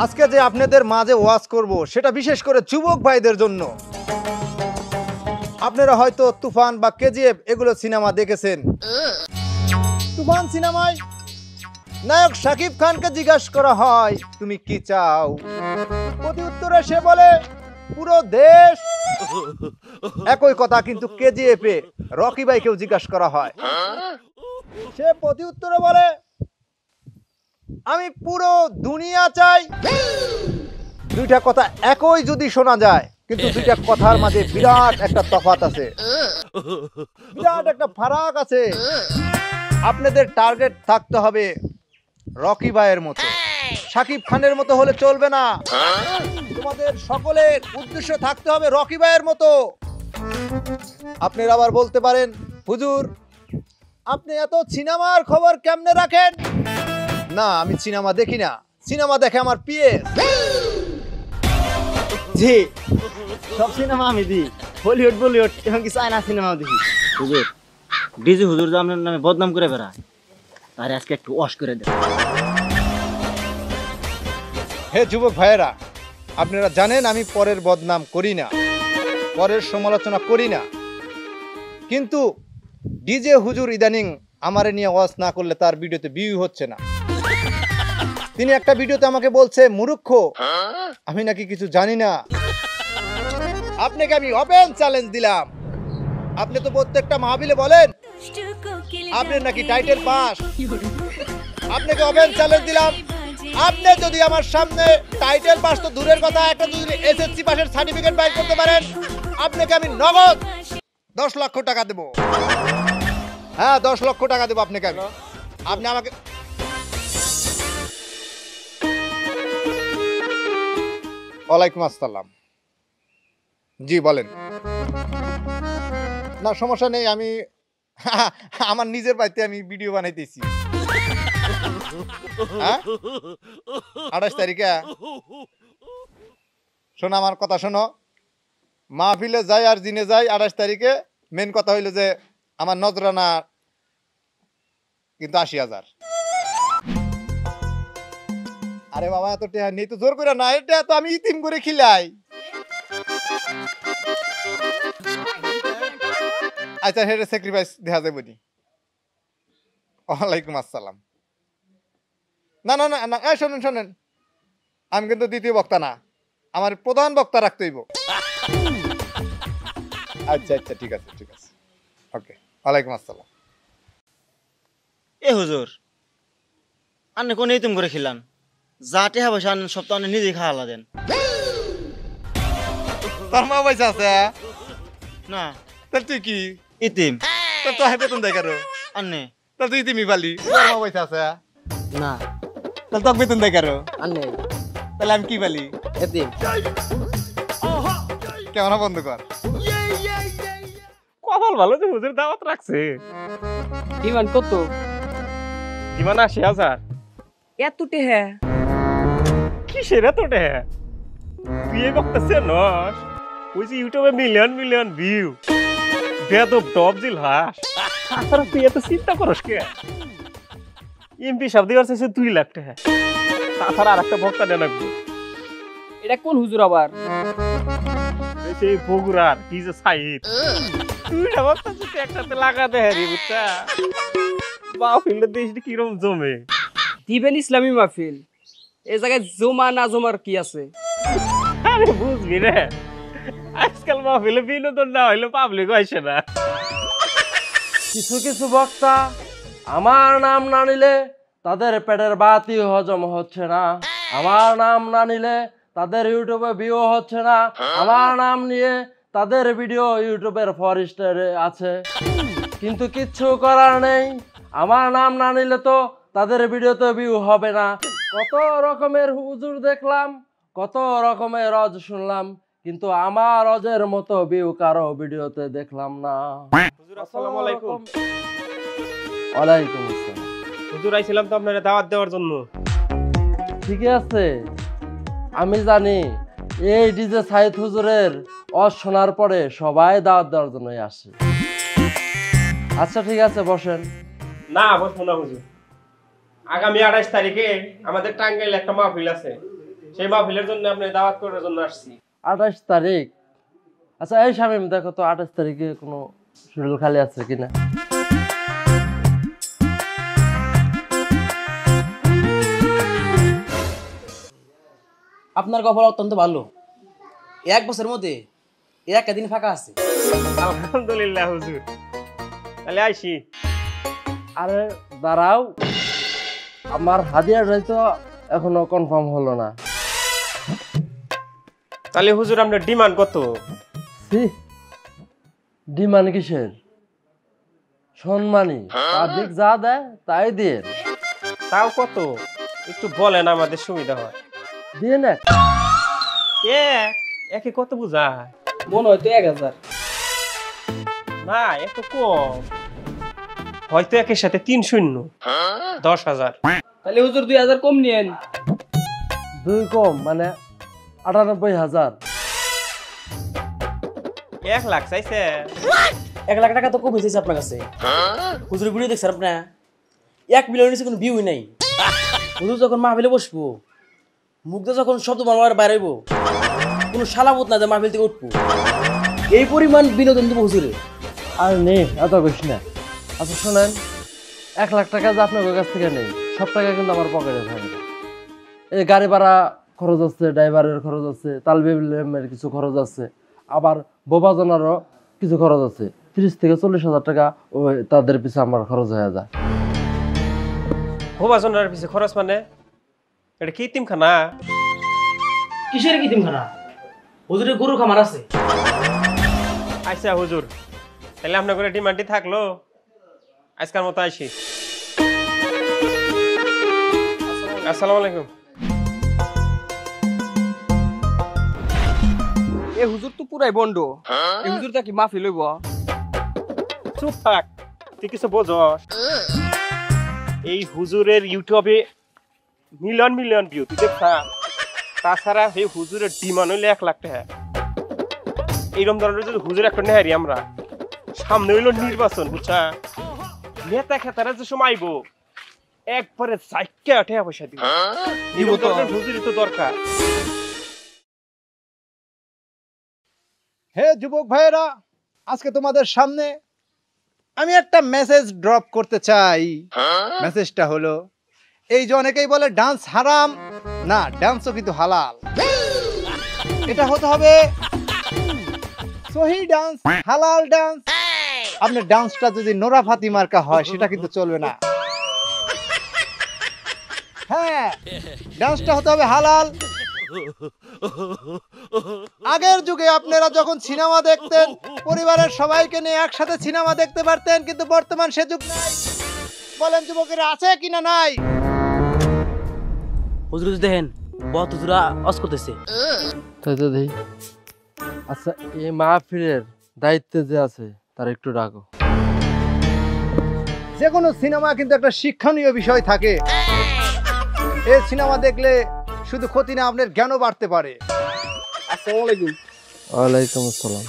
আজকে যে আপনাদের মাঝে ওয়াজ করব সেটা বিশেষ করে যুবক ভাইদের জন্য। আপনারা হয়তো তুফান বা কেজিএফ এগুলো সিনেমা দেখেছেন। তুফান সিনেমায় নায়ক শাকিব খানকে জিজ্ঞাসা করা হয় তুমি কি চাও, প্রতি উত্তরে সে বলে পুরো দেশ। একই কথা কিন্তু কেজিএফ এ রকি ভাইকেও জিজ্ঞাসা করা হয়, সে প্রতি উত্তরে বলে আমি পুরো দুনিয়া চাই। দুইটা কথা একই যদি শোনা যায়, কিন্তু দুইটা কথার মাঝে বিরাট একটা তফাৎ আছে, বিরাট একটা ফারাক আছে। আপনাদের টার্গেট থাকতে হবে রকি ভাইয়ের মতো, শাকিব খানের মতো হলে চলবে না। তোমাদের সকলের উদ্দেশ্য থাকতে হবে রকি ভাইয়ের মতো। আপনারা আবার বলতে পারেন হুজুর আপনি এত সিনেমার খবর কেমনে রাখেন? না, আমি সিনেমা দেখি না, সিনেমা দেখে আমার পিএস। জি, সব সিনেমা আমি দিই, হলিউড বলিউড এবং কি চায়না সিনেমাও দেখি। হুজুর, ডিজি হুজুর যে আপনার নামে বদনাম করে বেড়ায়, তার আজকে একটু ওয়াশ করে দেন। হে যুবক ভাইয়েরা, আপনারা জানেন আমি পরের বদনাম করি না, পরের সমালোচনা করি না, কিন্তু ডিজে হুজুর ইদানিং আমারে নিয়ে ওয়াজ না করলে তার ভিডিওতে ভিউ হচ্ছে না। তিনি একটা ভিডিওতে আমাকে বলছে মূর্খ, আমি নাকি কিছু জানি না। আপনাকে আমি ওপেন চ্যালেঞ্জ দিলাম, আপনি তো প্রত্যেকটা মাহফিলে বলেন আপনি নাকি টাইটেল পাস। আপনাকে ওপেন চ্যালেঞ্জ দিলাম, আপনি যদি আমার সামনে টাইটেল পাস তো দূরের কথা, একটা যদি এসএসসি পাসের সার্টিফিকেট বাইর করতে পারেন, আপনাকে আমি নগদ 10 লক্ষ টাকা দেব। হ্যাঁ, 10 লক্ষ টাকা দেব আপনাকে আমি। আপনি আমাকে ওয়ালাইকুম আসসালাম। জি বলেন। না সমস্যা নেই, আমি আমার নিজের বাড়িতে আমি ভিডিও বানাইতেছি। হ্যাঁ, 28 তারিখে শোনো আমার কথা, শোনো, মাহফিলে যাই আর জিনে যাই 28 তারিখে। মেন কথা হইলো যে আমার নজরানা কিন্তু 80,000। আরে বাবা এত টেহা নেই তো, জোর করে না, এটা তো আমি ইতিম করে খিলাই। আচ্ছা হেরে স্যাক্রিফাইস দেখা যাবে নি। ওয়ালাইকুম আসসালাম। না না না না, শোনেন শোনেন, আমি কিন্তু দ্বিতীয় বক্তা না, আমার প্রধান বক্তা রাখতে হইব। আচ্ছা আচ্ছা ঠিক আছে ঠিক আছে, ওকে, ওয়ালাইকুম আসসালাম। এ হুজুর, আপনি কোন ইতিম করে খিলান? যা টেহা পয়সা আনেন সব তো আপনি নিজেই খাওয়ালা দেন। তোর মা পয়সা আছে না, তাহলে তুই কি ইতিম তোর তো বেতন দেয় কারো? আনে তাহলে তুই ইতিমই পালি। তোর মা পয়সা আছে না, তাহলে তোর বেতন দেয় কারো? আনে তাহলে আমি কি পালি? এতিম। কেমন বন্ধ কর। কপাল ভালো যে হুজুর দাওয়াত রাখছে। ইমান কত? জীবন 80,000। এত টেহা? কিসের এত টাকা? তুই এই বক্তাছে নস, ওই যে ইউটিউবে মিলিয়ন মিলিয়ন ভিউ, বেদব টপ জিল হাস। তাছাড়া তুই এত চিন্তা করস কে? এমপি সাহেব দেওয়ার চাইছে 2 লাখ টাকা, তাছাড়া আর একটা বক্তা দেওয়া লাগবে। এটা কোন হুজুর আবার? সেই বগুড়ার কি যে সাইদ, তুইটা বক্তা যদি একসাথে লাগাতে হারি বুঝছা, মাহফিলটা দেশটা কিরম জমে। দিবেন ইসলামী মাহফিল, এই জায়গায় জমা না জমার কি আছে? আরে বুঝবি রে, আজকাল মাহফিলে বিনোদন না হইলে পাবলিক হইছে না। কিছু কিছু বক্তা আমার নাম না নিলে তাদের পেটের বাতি হজম হচ্ছে না, আমার নাম না নিলে তাদের ইউটিউবে ভিউ হচ্ছে না, আমার নাম নিয়ে তাদের ভিডিও ইউটিউবের ফরেস্টারে আছে, কিন্তু কিচ্ছু করার নেই, আমার নাম না নিলে তো তাদের ভিডিওতে ভিউ হবে না। কত রকমের হুজুর দেখলাম, কত রকমের রজ শুনলাম, কিন্তু আমার রজের মতো ভিউ কারো ভিডিওতে দেখলাম না। হুজুর আসসালামু আলাইকুম। ওয়ালাইকুম আসসালাম। হুজুর আইছিলাম তো আপনারা দাওয়াত দেওয়ার জন্য। ঠিকই আছে, আমি জানি এই ডিজে সাইদ হুজুরের শোনার পরে সবাই দাওয়াত দেওয়ার জন্যই আসে। আচ্ছা ঠিক আছে, বসেন। না বসবো না হুজুর, আগামী 28 তারিখে আমাদের টাঙ্গাইলে একটা মাহফিল আছে, সেই মাহফিলের জন্য আপনি দাওয়াত করার জন্য আসছি। 28 তারিখ। আচ্ছা এই শামিম দেখো তো 28 তারিখে কোনো শিডিউল খালি আছে কিনা। আপনার কপাল অত্যন্ত ভালো, এক বছরের মধ্যে একটা দিন ফাঁকা আছে। আলহামদুলিল্লাহ হুজুর, তাহলে আইসি। আরে দাঁড়াও, আমার হাদিয়াটাই তো এখনো কনফার্ম হলো না। তাহলে হুজুর আপনার ডিমান্ড কত? ডিমান্ড কিসের? সম্মানী, পাবলিক যা দেয় তাই দিয়ে তাও কত একটু বলেন, আমাদের সুবিধা হয়। দিয়ে না। একে কত বুঝায়? মনে হয় তো 1000। না এত কম, হয়তো একের সাথে 3 শূন্য 10,000। তাহলে হুজুর 2000 কম নিয়েন। 2 কম মানে 98,000। 1 লাখ চাইছে? 1 লাখ টাকা তো কম হয়েছে আপনার কাছে। হুজুর ভিডিও দেখছেন আপনার, 1 মিলিয়ন নিচে কোনো ভিউই নাই। হুজুর যখন মাহফিলে বসবো, মুখটা যখন শব্দ মারবার বাইরেব, কোনো শালাবোধ না যে মাহফিল থেকে উঠবো, এই পরিমাণ বিনোদন দেবো হুজুরে। আর নেই এত বেশি না। আচ্ছা শোনেন, 1 লাখ টাকা যে আপনার কাছ থেকে নেই, সব টাকা কিন্তু আমার পকেটে থাকে। এই গাড়ি ভাড়া খরচ আছে, ড্রাইভারের খরচ আছে, তালবেলের কিছু খরচ আছে, আবার বোবাজনারও কিছু খরচ আছে। 30 থেকে 40,000 টাকা ওই তাদের পিছনে আমার খরচ হয়ে যায়। ভোবাজনের পিছে খরচ মানে? এটা কি তিমখানা? কিসের কি তিমখানা? হুজুরের গরু খামার আছে। আচ্ছা হুজুর, তাহলে আপনার করে ডিমান্ডই থাকলো, আজকের মতো আইসি। আসসালামু আলাইকুম। এ হুজুর তো পুরাই বন্ড। এই হুজুরটা কি মাহফিল হইব? চুপ থাক, তুই কিছু বোঝস? এই হুজুরের ইউটিউবে মিলিয়ন মিলিয়ন ভিউ, তুই দেখা। তাছাড়া এই হুজুরের ডিমান্ড হইলে 1 লাখ টাকা। এইরকম ধরনের যদি হুজুর একটা নেহারি আমরা, সামনে হইলো নির্বাচন, বুঝছা? নেতা খেতারা যে সময় আইব, একবারে সাইকে টাকা পয়সা দিব। এইরকম ধরনের হুজুরই তো দরকার। হে যুবক ভাইয়েরা, আজকে তোমাদের সামনে আমি একটা মেসেজ ড্রপ করতে চাই। মেসেজটা হলো এই যে অনেকেই বলে ডান্স হারাম, না ডান্সও কিন্তু হালাল। এটা হতে হবে সহি ডান্স, হালাল ডান্স। আপনার ডান্সটা যদি নোরা ফাতিমার্কা হয় সেটা কিন্তু চলবে না। হ্যাঁ, ডান্সটা হতে হবে হালাল। আগের যুগে আপনারা যখন সিনেমা দেখতেন, পরিবারের সবাইকে নিয়ে একসাথে সিনেমা দেখতে পারতেন, কিন্তু বর্তমান সে যুগ নাই। বলেন যুবকেরা, আছে কিনা নাই? হুজুর দেখেন বহুত হুজুরা অস করতেছে। তাই তো দেই। আচ্ছা এই মাহফিলের দায়িত্বে যে আছে তার একটু ডাকো। যে কোনো সিনেমা কিন্তু একটা শিক্ষণীয় বিষয় থাকে। এই সিনেমা দেখলে শুধু ক্ষতি না, আপনার জ্ঞানও বাড়তে পারে। আসসালামু আলাইকুম। ওয়ালাইকুম আসসালাম।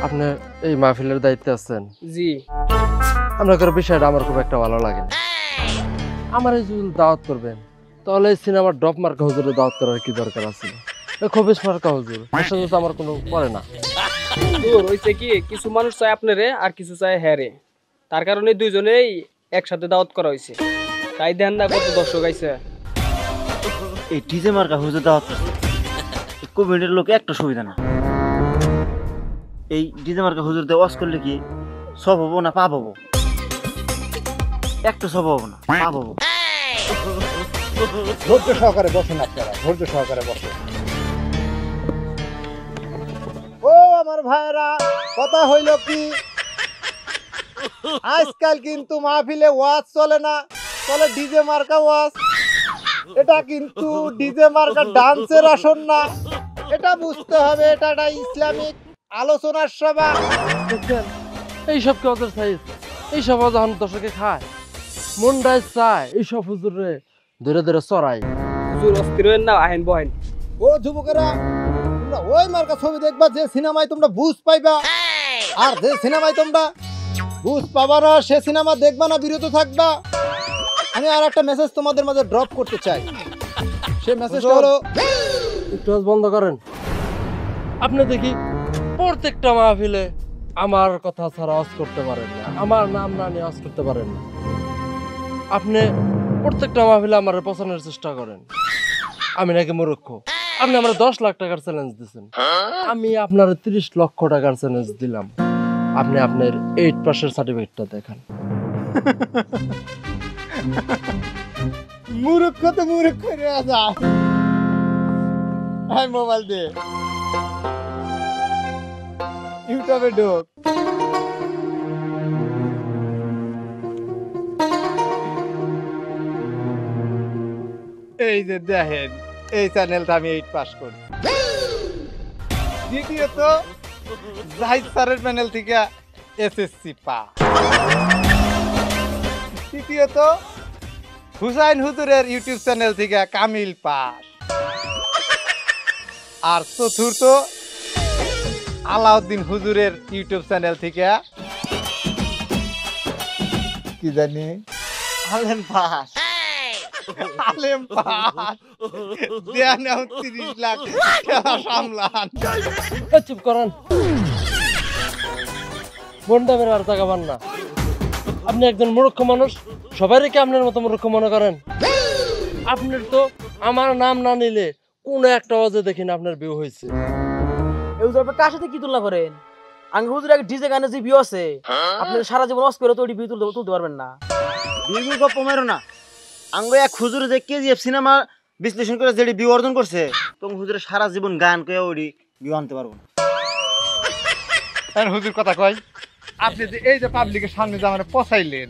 আপনি এই মাহফিলের দায়িত্বে আছেন? জি। আপনার করে বিষয়টা আমার খুব একটা ভালো লাগে না। আমার এই যদি দাওয়াত করবেন, তাহলে এই সিনেমার ডপ মার্কা হুজুরের দাওয়াত করার কি দরকার আছে? খবিস মার্কা হুজুর, এর সাথে তো আমার কোনো পড়ে না। তোর হইছে কি, কিছু মানুষ চায় আপনারে আর কিছু চায় হ্যারে, তার কারণে দুইজনেই একসাথে দাওয়াত করা হয়েছে। তাই দেন না কত দর্শক আইছে। এই ডিজে মার্কা হুজুর দাওয়াত করছে, কোভিডের লোকে একটা সুবিধা না। এই ডিজে মার্কা হুজুর দিয়ে ওয়াজ করলে কি সব হবো না পাপ হবো? একটা সব হবো না, পাপ হবো। ধৈর্য সহকারে বসুন আপনারা, ধৈর্য সহকারে বসুন। ও আমার ভাইয়েরা, কথা হইল কি, আজকাল কিন্তু মাহফিলে ওয়াজ চলে না, চলে ডিজে মার্কা ওয়াজ। এটা কিন্তু ডিজে মার্কা ডান্সের আসন না, এটা বুঝতে হবে। এটা একটা ইসলামিক আলোচনার সভা। দেখছেন এইসব কি ওদের সাইজ? এইসব যখন দর্শকে খায়, মনটাই চায় এইসব হুজুরে ধরে ধরে চড়াই। হুজুর অস্থির হইন না, আহেন বহেন। ও যুবকেরা, তোমরা ওই মার্কা ছবি দেখবা যে সিনেমায় তোমরা বুঝ পাইবা, আর যে সিনেমায় তোমরা বুঝ পাবা না সে সিনেমা দেখবা না, বিরত থাকবা। আমি আর একটা মেসেজ তোমাদের মাঝে ড্রপ করতে চাই। সে মেসেজটা হলো একটু আওয়াজ বন্ধ করেন। আপনি দেখি প্রত্যেকটা মাহফিলে আমার কথা ছাড়া ওয়াজ করতে পারেন না, আমার নাম না নিয়ে ওয়াজ করতে পারেন না। আপনি প্রত্যেকটা মাহফিলে আমার পছন্দের চেষ্টা করেন আমি নাকি মূর্খ। আপনি আমার 10 লাখ টাকার চ্যালেঞ্জ দিয়েছেন, আমি আপনার 30 লক্ষ টাকার চ্যালেঞ্জ দিলাম। আপনি আপনার 8 পাসের সার্টিফিকেটটা দেখান। মূর্খ তো মূর্খ রে আজা। আই মোবাইল দে, ইউটিউবে ঢোক। এই যে দেখেন, এই চ্যানেলটা আমি 8 পাস করি। দ্বিতীয়ত জাহিদ স্যারের প্যানেল থেকে এসএসসি পাস। তৃতীয়ত হুসাইন হুজুরের ইউটিউব চ্যানেল থেকে কামিল পাস। আর চতুর্থ আলাউদ্দিন হুজুরের ইউটিউব চ্যানেল থেকে কি জানি আলেম পাস। আলেম পাস। দেয়া নেও 30 লাখ টাকা সামলান। চুপ করেন, বন্ডা বের আর টাকা পান না। আপনি একজন মূর্খ মানুষ, সবাই কি আপনার মতো মূর্খ মনে করেন? আপনার তো আমার নাম না নিলে কোনো একটা ওয়াজে দেখি না আপনার বিয়ে হয়েছে। এই হুজুর আপনি কার সাথে কি তুলনা করেন? আঙ্গ হুজুর আগে ডিজে গানে যে ভিউ আছে, আপনি সারা জীবন ওয়াজ করে তো ওই ভিউ তুলতে পারবেন না। বিউ গপ মেরো না। আঙ্গ এক হুজুর যে কেজিএফ সিনেমা বিশ্লেষণ করে যেটি বিউ অর্জন করছে, তুমি হুজুরে সারা জীবন গান কয়ে ওই বিউ আনতে পারবো না। হুজুর কথা কয়, আপনি যে এই যে পাবলিকের সামনে যে আমার পচাইলেন,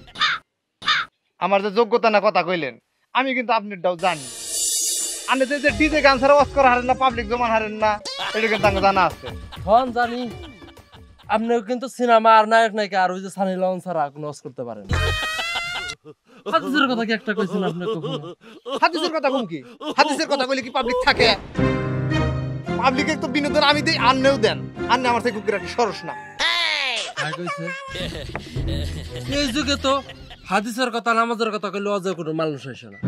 আমার যে যোগ্যতা না কথা কইলেন, আমি কিন্তু আপনারটাও জানি। আপনি যে ডিজে গান ছাড়া ওয়াজ করা হারেন না, পাবলিক জমান হারেন না, এটা কিন্তু আমার জানা আছে। হন জানি, আপনিও কিন্তু সিনেমা আর নায়ক নায়িকা আর ওই যে সানি লিওন ছাড়া কোনো ওয়াজ করতে পারেন। হাদিসের কথা কি একটা কইছেন আপনি? কখনো হাদিসের কথা কম কি? হাদিসের কথা কইলে কি পাবলিক থাকে? পাবলিকের তো বিনোদন আমি দেই, আন্নেও দেন। আন্নে আমার থেকে কুকুর রাখি সরস না। এই যুগে তো হাদিসের কথা নামাজের কথা কইলে অজে কোনো মানুষ আসে না।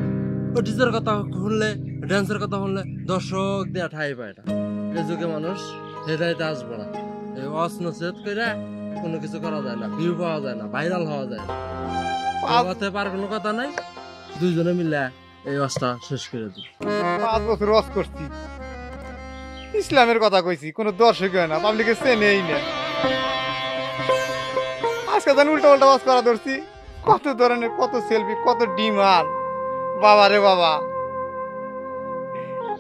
ও ডিজের কথা শুনলে, ড্যান্সের কথা শুনলে দর্শক দেয়া ঠাই পায় না। এই যুগে মানুষ হেদায়েতে আসবে না। এই ওয়াজ নসিহত কইরা কোনো কিছু করা যায় না, ভিউ পাওয়া যায় না, ভাইরাল হওয়া যায় না। কথাতে পার কোনো কথা নাই, দুইজনে মিলে এই ওয়াজটা শেষ করে দিই। 5 বছর ওয়াজ করছি, ইসলামের কথা কইছি, কোনো দর্শক হয় না, পাবলিকে চেনেই না। আজকে জানি উল্টা উল্টা ওয়াজ করা ধরছি, কত ধরনের, কত সেলফি, কত ডিমান্ড। বাবা রে বাবা,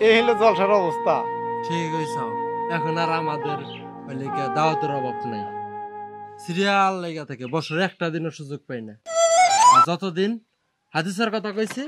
এই হলো জলসার অবস্থা। ঠিক হয়েছে, এখন আর আমাদের দাওয়াতের অভাব নাই। সিরিয়াল লেগা থেকে বছরে একটা দিনও সুযোগ পাই না। আর যতদিন হাদিসের কথা কইছি